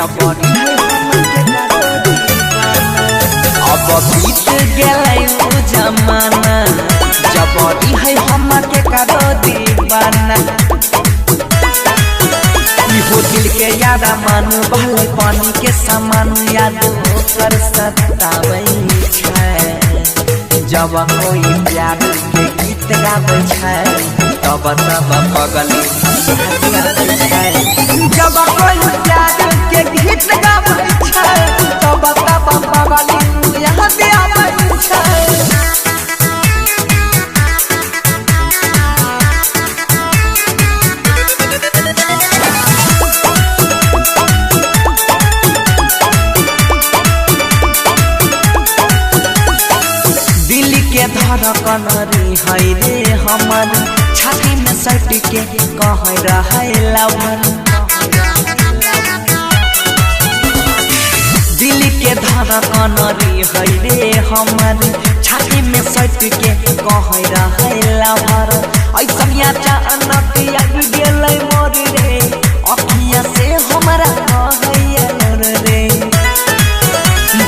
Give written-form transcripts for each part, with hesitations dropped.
जबरी अब बीत गए वो जमाना जबरी है हमके करो दीवाना इहो दिल के याद मानू बहले पानी के समान याद कर सतावे छै जब कोई प्यार के गीत गावे छै तब तब पगली जब कोई प्यार के गीत गावे छै तब तब पगली याद आवे छै। धड़कन है रे हमर छाती में सट के कह रहे लवर दिल के धड़कन है रे हमर छाती में सट के कह रहे लवर ऐसा अचानक आबि गेलै मोर रे अखिया से हमरा कहै रे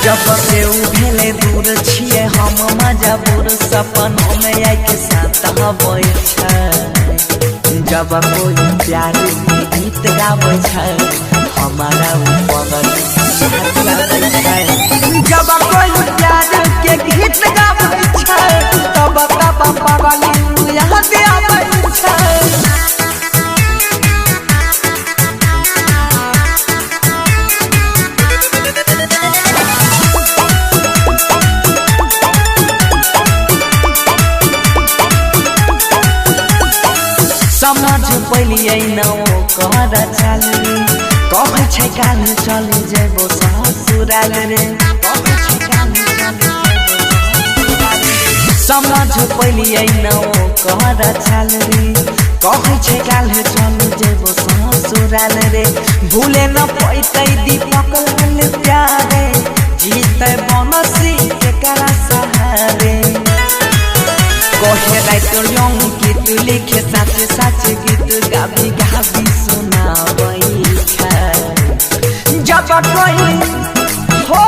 जब से उभेले दूर छिए हम मजबूर सपनों में आके साथ हबै छै जब कोई प्यार के गीत गाबै छै हमारा पगल लागै छै जब कोई प्यार के गीत गाबै छै तब तब पगल याद आबै छै। समझ पलिए न कर चल कह छै काल चल जेबो ससुराल रे समझ पलिए न कर चल कह छै काल चल जेबो ससुराल रे भूले न पैतै दीपक लाल प्यारे जीते बनसी एकरा सहारे कहे राइतो गीत लिखे सच सच गीत गाबी गाबी सुनाबै छै जब कोई हो